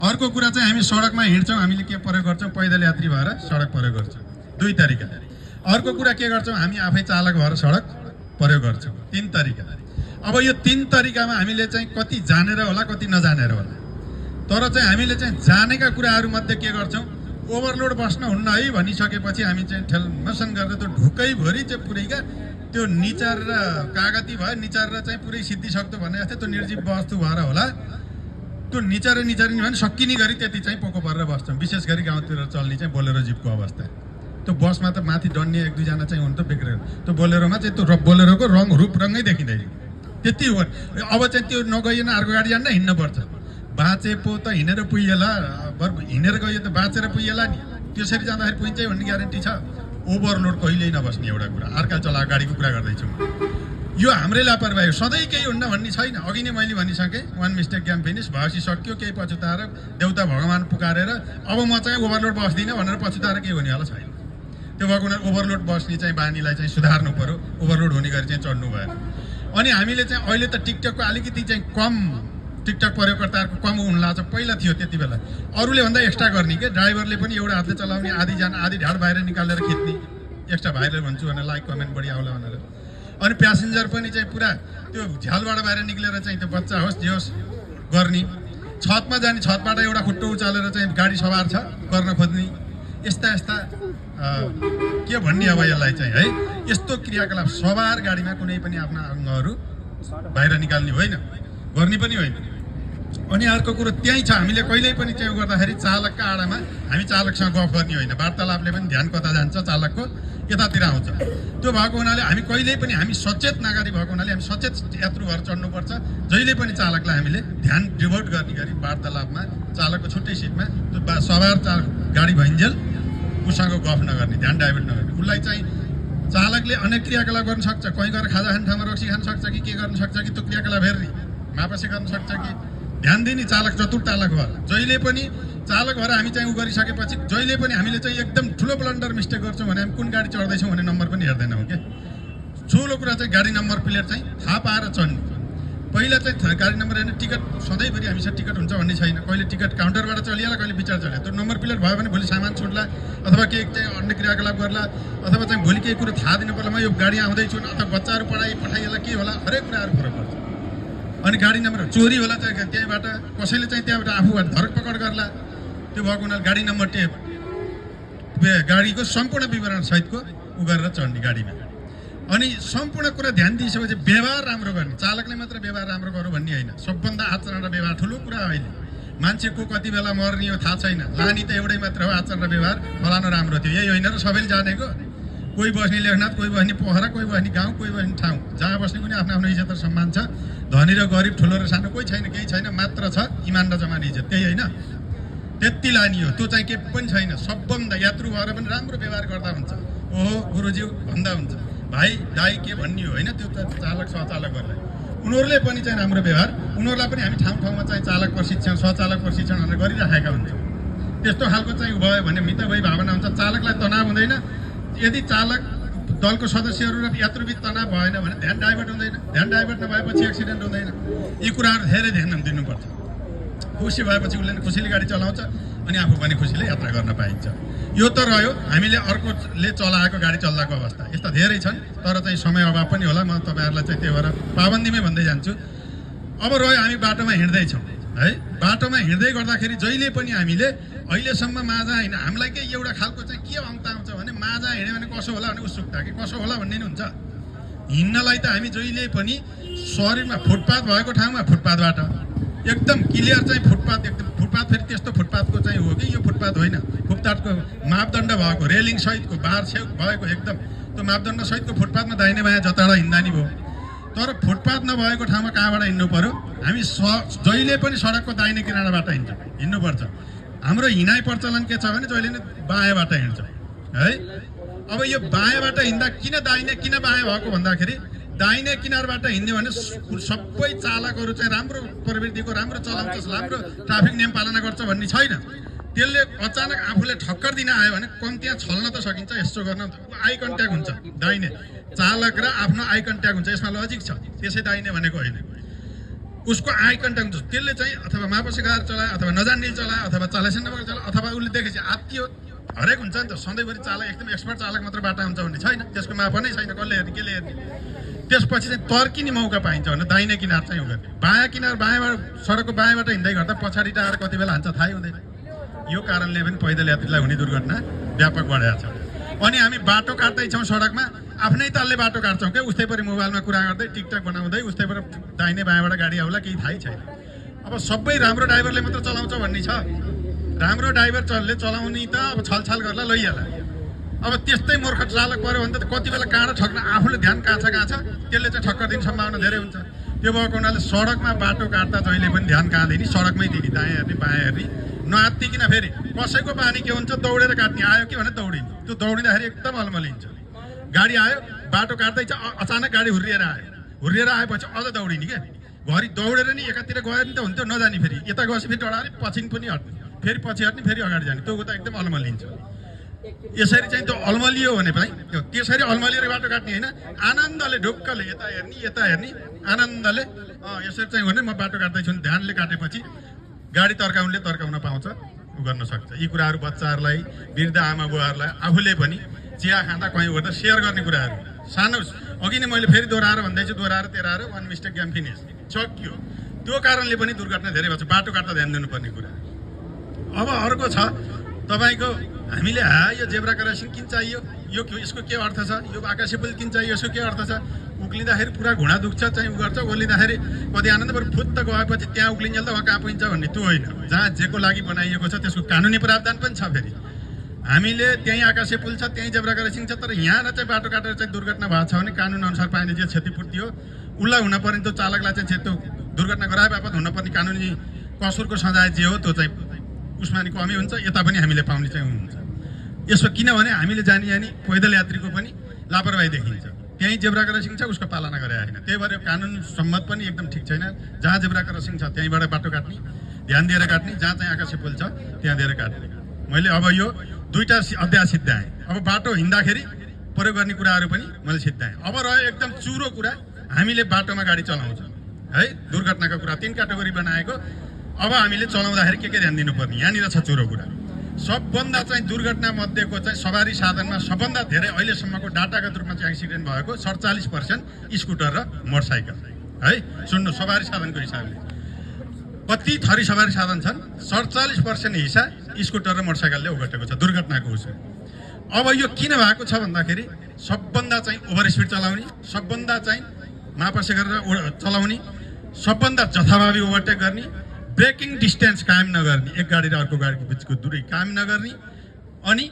अर्को कुरा चाहिँ हामी सडकमा हिँड्छौँ, हामीले के प्रयोग गर्छौँ, पैदल यात्री भएर सडक प्रयोग गर्छौँ, दुई तरिका। अर्को कुरा के गर्छौँ, हामी आफै चालक भएर सडक प्रयोग गर्छौँ, तीन तरिका। अब यो तीन तरिकामा हामीले चाहिँ कति जानेर होला कति नजानेर होला, तर चाहिँ हामीले चाहिँ जानेका कुराहरू मध्ये के गर्छौँ, ओभरलोड बस्न हुन्न है भनिसकेपछि हामी चाहिँ ठेलमसन गरेर त्यो ढुकैभरि चाहिँ पुरैका त्यो निचार र कागती भयो, निचार र चाहिँ पुरै सिद्धिसक्दो भने जस्तै त्यो निर्जीव वस्तु भएर होला, त्यो निचार नि भने सकिने गरी त्यति चाहिँ पोको परेर बस्छौँ। विशेष गरी गाउँतिर चल्ने चाहिँ बोलेरो जिपको अवस्था, त्यो बसमा त माथि डन्ने एक दुईजना चाहिँ हुनु त बिग्रेर, त्यो बोलेरोमा चाहिँ त्यो बोलेरोको रूप रङ्गै देखिँदैन, त्यति हो। अब चाहिँ त्यो नगइएन अर्को गाडी जान्न हिँड्नुपर्छ, बाँचे पो त हिँडेर पुगेला, हिँडेर गयो त बाँचेर पुगेला नि, त्यसरी जाँदाखेरि पुगिन्छ भन्ने ग्यारेन्टी छ। ओभरलोड कहिल्यै नबस्ने एउटा कुरा, अर्का चलाएको गाडीको कुरा गर्दैछु। यो हाम्रै लापरवाही हो, सधैँ केही हुन्न भन्ने छैन। अघि नै मैले भनिसकेँ, वान मिस्टेक गेम फिनिस, भएपछि सक्यो, केही पछुताएर देउता भगवान् पुकारेर अब म चाहिँ ओभरलोड बस्दिनँ भनेर पछुताएर केही हुने होला छैन। त्यो भएको हुनाले ओभरलोड बस्ने चाहिँ बानीलाई चाहिँ सुधार्नु पर्यो, ओभरलोड हुने गरी चाहिँ चढ्नु भएन। अनि हामीले चाहिँ अहिले त टिकटकको अलिकति चाहिँ कम, टिकटक प्रयोगकर्ताहरूको कम हुन लाग्छ, पहिला थियो त्यति बेला अरूले भन्दा एक्स्ट्रा गर्ने के, ड्राइभरले पनि एउटा हातले चलाउने, आधी जान आधी ढाड बाहिर निकालेर खिच्ने, एक्स्ट्रा भाइरल भन्छु भनेर लाइक कमेन्ट बढी आउला भनेर। अनि प्यासेन्जर पनि चाहिँ पुरा त्यो झ्यालबाट बाहिर निक्लेर चाहिँ त्यो बच्चा होस् जे होस् गर्ने, छतमा जाने छतबाट एउटा खुट्टो उचालेर चाहिँ गाडी सवार छ गर्न खोज्ने, यस्ता यस्ता के भन्ने अब यसलाई चाहिँ है, यस्तो क्रियाकलाप सवार गाडीमा कुनै पनि आफ्ना अङ्गहरू बाहिर निकाल्ने होइन, गर्ने पनि होइन। अनि अर्को कुरो त्यहीँ छ, हामीले कहिल्यै पनि चाहिँ गर्दाखेरि चालकका आडामा हामी चालकसँग गफ गर्ने होइन, वार्तालापले पनि ध्यान कता जान्छ, चालकको यतातिर आउँछ। त्यो भएको हुनाले हामी कहिल्यै पनि, हामी सचेत नागरिक भएको हुनाले हामी सचेत यात्रु भएर चढ्नुपर्छ। जहिले पनि चालकलाई हामीले ध्यान डिभोट गर्ने गरी वार्तालापमा, चालकको छुट्टै सिटमा त्यो सवार गाडी भइन्जेल उसँग गफ नगर्ने, ध्यान डाइभर्ट नगर्ने। उसलाई चाहिँ चालकले अनेक क्रियाकलाप गर्न सक्छ, कहीँ गएर खाजा खाने ठाउँमा रक्सी खान सक्छ कि के गर्न सक्छ कि त्यो क्रियाकलाप हेर्ने, मापसी गर्न सक्छ कि ध्यान दिने। चालक चतुर चालक भएर जहिले पनि चालक भएर हामी चाहिँ उ गरिसकेपछि जहिले पनि हामीले चाहिँ एकदम ठुलो ब्लन्डर मिस्टेक गर्छौँ भने हामी कुन गाडी चढ्दैछौँ भने नम्बर पनि हेर्दैनौँ क्या। ठुलो कुरा चाहिँ गाडी नम्बर प्लेट चाहिँ थाहा पाएर चढ्ने। पहिला चाहिँ गाडी नम्बर हेर्ने, टिकट सधैँभरि हामीसँग टिकट हुन्छ भन्ने छैन, कहिले टिकट काउन्टरबाट चलिहाल्ला, कहिले विचार चल्यो। त्यो नम्बर प्लेट भयो भने भोलि सामान छुट्ला अथवा केही चाहिँ अन्य क्रियाकलाप गर्ला, अथवा चाहिँ भोलि केही कुरो थाहा दिनु पर्ला, म यो गाडी आउँदैछु अथवा बच्चाहरू पठाइएला के होला, हरेक कुराहरू फरक पर्छ। अनि गाडी नम्बर चोरी होला चाहिँ त्यहीँबाट, कसैले चाहिँ त्यहाँबाट आफूबाट धरपकड गर्ला, त्यो भएको हुनाले गाडी नम्बर टेप गाडीको सम्पूर्ण विवरण सहितको उ गरेर चढ्ने गाडीमा। अनि सम्पूर्ण कुरा ध्यान दिइसकेपछि व्यवहार राम्रो गर्ने, चालकले मात्र व्यवहार राम्रो गरौँ भन्ने होइन, सबभन्दा आचरण र व्यवहार ठुलो कुरा अहिले। मान्छेको कति बेला मर्ने हो थाहा छैन, लाने त एउटै मात्र हो, आचरण र व्यवहार फलानु राम्रो थियो यही होइन र सबैले जानेको। कोही बस्ने लेखनाथ, कोही बस्ने पोखरा, कोही बस्ने गाउँ, कोही बस्ने ठाउँ, जहाँ बस्ने पनि आफ्नो आफ्नो इज्जत र सम्मान छ। धनी र गरिब, ठुलो र सानो कोही छैन, केही छैन, मात्र छ इमान र जमान इज्जत, त्यही होइन, त्यति लाने हो। त्यो चाहिँ के पनि छैन, सबभन्दा यात्रु भएर पनि राम्रो व्यवहार गर्दा हुन्छ, ओहो गुरुज्यू भन्दा हुन्छ, भाइ दाइ के भन्ने हो होइन, त्यो त चालक सहचालकहरूलाई उनीहरूले पनि चाहिँ राम्रो व्यवहार, उनीहरूलाई पनि हामी ठाउँ ठाउँमा चाहिँ चालक प्रशिक्षण, सहचालक प्रशिक्षण भनेर गरिराखेका हुन्छौँ। त्यस्तो खालको चाहिँ भयो भने मितव्ययी भावना हुन्छ, चालकलाई तनाव हुँदैन। यदि चालक दलको सदस्यहरू र यात्रुबिच तनाव भएन भने ध्यान डाइभर्ट हुँदैन, ध्यान डाइभर्ट नभएपछि एक्सिडेन्ट हुँदैन। यी कुराहरू धेरै ध्यान दिनुपर्छ। खुसी भएपछि उसले खुसीले गाडी चलाउँछ अनि आफू पनि खुसीले यात्रा गर्न पाइन्छ। यो त रह्यो हामीले अर्कोले चलाएको गाडी चल्दाको अवस्था, यस्ता धेरै छन्, तर चाहिँ समय अभाव पनि होला, म तपाईँहरूलाई चाहिँ त्यही भएर पाबन्दीमै भन्दै जान्छु। अब रह्यो हामी बाटोमा हिँड्दैछौँ है, बाटोमा हिँड्दै गर्दाखेरि जहिले पनि हामीले अहिलेसम्म माझा होइन, हामीलाई केही एउटा खालको चाहिँ के अन्त आउँछ भने माझा हिँड्यो भने कसो होला भने उत्सुकता कि कसो होला भन्ने नि हुन्छ। हिँड्नलाई त हामी जहिले पनि शरीरमा फुटपाथ भएको ठाउँमा फुटपाथबाट एकदम क्लियर चाहिँ फुटपाथ, एकदम फुटपाथ फेरि त्यस्तो फुटपाथको चाहिँ हो कि यो फुटपाथ होइन, फुटपाथको मापदण्ड भएको, रेलिङ सहितको, बार छेउ भएको एकदम त्यो मापदण्ड सहितको फुटपाथमा दाहिने बायाँ जताडा हिँड्दा नि भयो। तर फुटपाथ नभएको ठाउँमा कहाँबाट हिँड्नु पर्यो, हामी जहिले पनि सडकको दाहिने किनाराबाट हिँड्नुपर्छ। हाम्रो हिँडाइ प्रचलन के छ भने जहिले नै बायाँबाट हिँड्छ है। अब यो बायाँबाट हिँड्दा किन दाहिने किन बायाँ भएको भन्दाखेरि दाहिने किनारबाट हिँड्यो भने सबै चालकहरू चाहिँ राम्रो प्रवृत्तिको, राम्रो चलाउँछ, राम्रो ट्राफिक नियम पालना गर्छ भन्ने छैन। त्यसले अचानक आफूले ठक्कर दिन आयो भने कम त्यहाँ छल्न त सकिन्छ, यस्तो गर्न आई कन्ट्याक्ट हुन्छ, दाहिने चालक र आफ्नो आई कन्ट्याक्ट हुन्छ, यसमा लजिक छ, त्यसै दाहिने भनेको होइन। उसको आई कन्ट्याक्ट हुन्छ त्यसले चाहिँ अथवा मापसी गाएर चलायो अथवा नजान्ने चलायो अथवा चालैसन नभएर चलायो अथवा उसले देखेपछि आत्तियो हरेक हुन्छ नि त सधैँभरि चालक एकदम एक्सपर्ट चालक मात्र बाटा हुन्छ भन्ने छैन त्यसको मापा नै छैन कसले हेर्ने केले हेर्ने त्यसपछि चाहिँ तर्किने मौका पाइन्छ भने दाहिने किनार चाहिँ गर्ने बायाँ किनार बायाँबाट सडकको बायाँबाट हिँड्दै गर्दा पछाडि आएर कति बेला हान्छ थाहै हुँदैन यो कारणले पनि पैदल यात्रीलाई हुने दुर्घटना व्यापक बढेको छ अनि हामी बाटो काट्दैछौँ सडकमा आफ्नै तलले बाटो काट्छौँ क्या उस्तै परि मोबाइलमा कुरा गर्दै टिकटक बनाउँदै उस्तैबाट दाहिने बायाँबाट गाडी आउला केही थाहै छैन अब सबै राम्रो ड्राइभरले मात्र चलाउँछ भन्ने छ राम्रो ड्राइभर चलाउने त अब छलछाल गर्ला लैहाल्ला अब त्यस्तै मूर्ख चालक पऱ्यो भने त कति बेला काँडा ठग्न आफूले ध्यान कहाँ छ त्यसले चाहिँ ठक्कर दिने सम्भावना धेरै हुन्छ त्यो भएको हुनाले सडकमा बाटो काट्दा जहिले पनि ध्यान कहाँ दिने सडकमै दिने दायाँ हेर्ने बायाँ हेर्ने नआत्तिकिन फेरि कसैको बानी के हुन्छ दौडेर काट्ने आयो कि भने दौडिने त्यो दौडिँदाखेरि एकदम अलमलिन्छ गाडी आयो बाटो काट्दैछ अचानक गाडी हुर्रिएर आएपछि अझ दौडिने क्या घरि दौडेर नि एकातिर गयो नि त हुन्थ्यो नजाने फेरि यता गएपछि फेरि डराने पछि पनि हट्ने फेरि पछि हट्ने फेरि अगाडि जाने त्यो त एकदम अलमलिन्छ यसरी चाहिँ त्यो अलमलियो भने पनि त्यसरी अलमलिएर बाटो काट्ने होइन आनन्दले ढुक्कले यता हेर्ने आनन्दले यसरी चाहिँ भने म बाटो काट्दैछु ध्यानले काटेपछि गाडी तर्काउन पाउँछ उ गर्न सक्छ यी कुराहरू बच्चाहरूलाई वृद्ध आमा बुवाहरूलाई आफूले पनि चिया खाँदा कहीँ गर्दा सेयर गर्ने कुराहरू सानो अघि नै मैले फेरि दोहोऱ्याएर भन्दैछु तेह्राएर वान मिस्टेक गेम फिनिस सक्यो त्यो कारणले पनि दुर्घटना धेरै भएको छ बाटो काट्दा ध्यान दिनुपर्ने कुरा अब अर्को छ तपाईँको हामीले यो जेब्रा क्रसिङ किन चाहियो यसको के अर्थ छ यो आकाशे पुल किन चाहियो यसको के अर्थ छ उक्लिँदाखेरि पुरा घुँडा दुख्छ चाहिँ उ गर्छ ओर्लिँदाखेरि कति आनन्द बरु फुत्त गएपछि त्यहाँ उक्लिन्छ त उहाँ कहाँ पुगिन्छ भन्ने त्यो होइन जहाँ जेको लागि बनाइएको छ त्यसको कानुनी प्रावधान पनि छ फेरि हामीले त्यहीँ आकाशे पुल छ त्यहीँ जेब्रा क्रसिङ छ तर यहाँ चाहिँ बाटो काटेर चाहिँ दुर्घटना भएको छ भने कानुन अनुसार पाइने जे क्षतिपूर्ति हो उसलाई हुनपर्ने त्यो चालकलाई चाहिँ त्यो दुर्घटना गराए बापत हुनपर्ने कानुनी कसुरको सजाय जे हो त्यो चाहिँ उसमा नि कमी हुन्छ यता पनि हामीले पाउने चाहिँ हुन्छ यसमा किनभने हामीले जानी पैदल यात्रीको पनि लापरवाही देखिन्छ त्यहीँ जेब्रा क्रसिङ छ उसको पालना गरे होइन त्यही भएर कानुन सम्मत पनि एकदम ठिक छैन जहाँ जेब्रा क्रसिङ छ त्यहीँबाट बाटो काट्ने ध्यान दिएर काट्ने जहाँ चाहिँ आकाशे पुल छ त्यहाँ दिएर काट्ने मैले अब यो दुईवटा अध्याय सिद्धाएँ अब बाटो हिँड्दाखेरि प्रयोग गर्ने कुराहरू पनि मैले सिद्धाएँ अब रह्यो एकदम चुरो कुरा हामीले बाटोमा गाडी चलाउँछौँ है दुर्घटनाको कुरा 3 क्याटेगोरी बनाएको अब हामीले चलाउँदाखेरि के ध्यान दिनुपर्ने यहाँनिर छ चुरो कुरा सबभन्दा चाहिँ दुर्घटना मध्येको चाहिँ सवारी साधनमा सबभन्दा धेरै अहिलेसम्मको डाटागत रूपमा चाहिँ एक्सिडेन्ट भएको 47% स्कुटर र मोटरसाइकल है सुन्नु सवारी साधनको हिसाबले कति थरी सवारी साधन छन् 47% हिस्सा स्कुटर र मोटरसाइकलले ओगटेको छ दुर्घटनाको उसमा अब यो किन भएको छ भन्दाखेरि सबभन्दा चाहिँ ओभर स्पिड चलाउने सबभन्दा चाहिँ मापसे गरेर चलाउने सबभन्दा जथाभावी ओभरटेक गर्ने ब्रेकिङ डिस्टेन्स कायम नगर्ने एक गाडी र अर्को गाडीको बिचको दूरी कायम नगर्ने अनि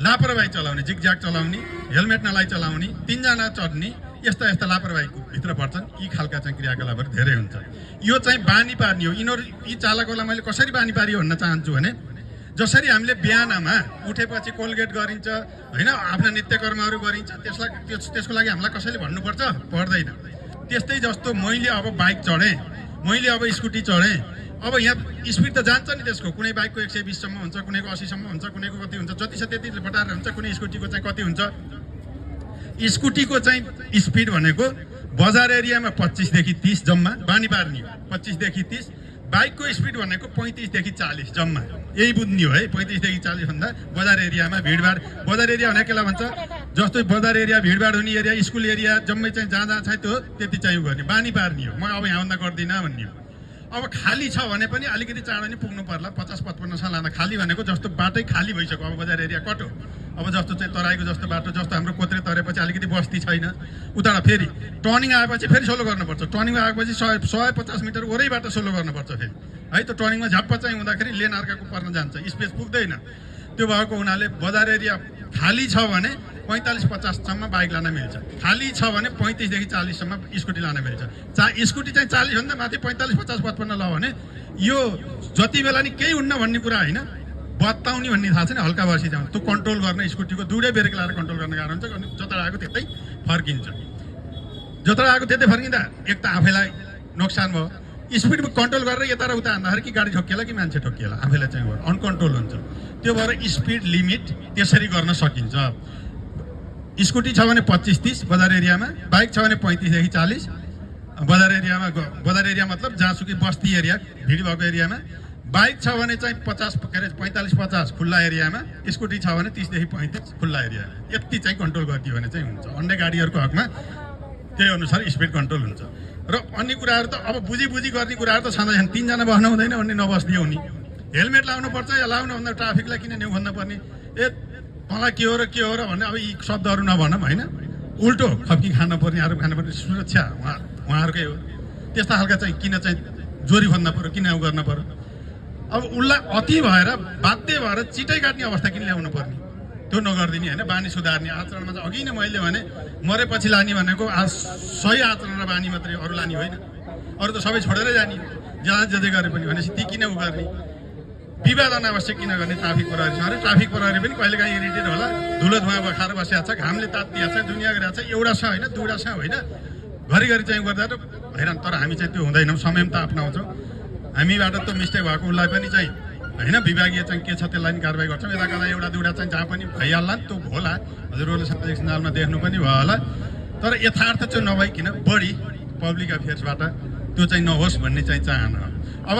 लापरवाही चलाउने जिगज्याग चलाउने हेलमेट नलाइ चलाउने 3 जना चढ्ने यस्ता लापरवाहीको भित्र पर्छन् यी खालका चाहिँ क्रियाकलापहरू धेरै हुन्छ यो चाहिँ बानी पार्ने हो यी चालकहरूलाई मैले कसरी बानी पारियो भन्न चाहन्छु भने जसरी हामीले बिहानमा उठेपछि कोलगेट गरिन्छ होइन आफ्ना नित्यकर्महरू गरिन्छ त्यसको लागि हामीलाई कसैले भन्नुपर्छ पर्दैन त्यस्तै जस्तो मैले अब बाइक चढेँ मैले अब स्कुटी चढेँ अब यहाँ स्पिड त जान्छ नि त्यसको कुनै बाइकको 120 सम्म हुन्छ कुनैको 80 सम्म हुन्छ कुनैको कति हुन्छ जति छ त्यति बटाएर हुन्छ कुनै स्कुटीको चाहिँ कति हुन्छ स्कुटीको चाहिँ स्पिड भनेको बजार एरियामा 25 देखि 30 जम्मा बानी पार्ने 25 देखि 30 बाइकको स्पिड भनेको 35 देखि 40 जम्मा यही बुझ्ने हो है 35 देखि 40 भन्दा बजार एरियामा भिडभाड बजार एरिया भने केलाई भन्छ जस्तो बजार एरिया भिडभाड हुने एरिया स्कुल एरिया जम्मै चाहिँ जहाँ छ त्यो त्यति चाहिँ गर्ने बानी पार्ने हो म अब यहाँभन्दा गर्दिनँ भन्ने हो अब खाली छ भने पनि अलिकति चाँडो नै पुग्नु पर्ला 50-55 साल लाँदा खाली भनेको जस्तो बाटै खाली भइसक्यो अब बजार एरिया कटो अब जस्तो चाहिँ तराईको जस्तो बाटो जस्तो हाम्रो कोत्रे तरेपछि अलिकति बस्ती छैन उताबाट फेरि टर्निङ आएपछि फेरि सोलो गर्नुपर्छ टर्निङ आएपछि 150 मिटर वरैबाट सोलो गर्नुपर्छ फेरि है त टर्निङमा झ्याप्प चाहिँ हुँदाखेरि लेन अर्काको पर्न जान्छ स्पेस पुग्दैन त्यो भएको हुनाले बजार एरिया खाली छ भने 45-50 सम्म बाइक लान मिल्छ खाली छ भने 35 देखि 40 सम्म स्कुटी लान मिल्छ स्कुटी चाहिँ 40 भन्दा माथि 45-50-55 ल भने यो जति बेला नि केही हुन्न भन्ने कुरा होइन बताउने भन्ने थाहा छैन हल्का बसी जान्छ त्यो कन्ट्रोल गर्न स्कुटीको दुवै ब्रेक लाएर कन्ट्रोल गर्न गाह्रो हुन्छ जता आएको त्यतै फर्किन्छ जता आएको त्यतै फर्किँदा एक त आफैलाई नोक्सान भयो स्पिड कन्ट्रोल गरेर यता र उता हान्दाखेरि कि गाडी ठोकिएला कि मान्छे ठोकिएला आफैलाई चाहिँ अनकन्ट्रोल हुन्छ त्यो भएर स्पिड लिमिट त्यसरी गर्न सकिन्छ स्कुटी छ भने 25-30 बजार एरियामा बाइक छ भने 35 देखि 40 बजार एरिया मतलब जहाँसुकै बस्ती एरिया भिड भएको एरियामा बाइक छ भने चाहिँ 45-50 खुल्ला एरियामा, स्कुटी छ भने 30 देखि 35 खुल्ला एरियामा, यति चाहिँ कन्ट्रोल गरिदियो भने चाहिँ हुन्छ। अन्य गाडीहरूको हकमा त्यही अनुसार स्पिड कन्ट्रोल हुन्छ। र अन्य कुराहरू त अब बुझी गर्ने कुराहरू त छँदैछन्। 3 जना बस्नु हुँदैन भन्ने नबस्दियो नि, हेलमेट लाउनु पर्छ या लाउनु भन्दा ट्राफिकलाई किन न्यु भन्नु पर्ने, मलाई के हो र भन्ने अब यी शब्दहरू नभनौँ होइन, उल्टो खप्की खान पर्ने, आरोप खान पर्ने, सुरक्षा उहाँहरूकै हो। त्यस्ता खालका चाहिँ किन चाहिँ जोरी भन्नु पर्यो, किन गर्न पर्यो। अब उसलाई अति भएर बाध्य भएर चिटै काट्ने अवस्था किन ल्याउनु पर्ने, त्यो नगरिदिने होइन। बानी सुधार्ने आचरणमा चाहिँ अघि नै मैले भने मरेपछि लाने भनेको आज सही आचरण र बानी मात्रै, अरू लाने होइन। अरू त सबै छोडेरै जाने, जहाँ जे गरे पनि भनेपछि ती किन गर्ने, विवाद अनावश्यक किन गर्ने। ट्राफिक प्रहरीसँग अरे ट्राफिक प्रहरी पनि कहिलेकाहीँ इरिटेट होला, धुलो धुवा बखाएर बसिएको छ, घामले तात्तिएको छ, दुनियाँ गरिरहेको छ, एउटा छ होइन दुईवटा छ होइन, घरिघरि चाहिँ गर्दा त हैरान। तर हामी चाहिँ त्यो हुँदैनौँ, संयम त अप्नाउँछौँ। हामीबाट त मिस्टेक भएको उसलाई पनि चाहिँ होइन विभागीय चाहिँ के छ त्यसलाई पनि कारवाही गर्छौँ। यता कता एउटा दुईवटा चाहिँ जहाँ पनि भइहाल्ला नि, त्यो होला। हजुरहरूले सामाजिक सञ्जालमा देख्नु पनि भयो होला। तर यथार्थ चाहिँ नभइकन बढी पब्लिक अफेयर्सबाट त्यो चाहिँ नहोस् भन्ने चाहिँ चाहना हो। अब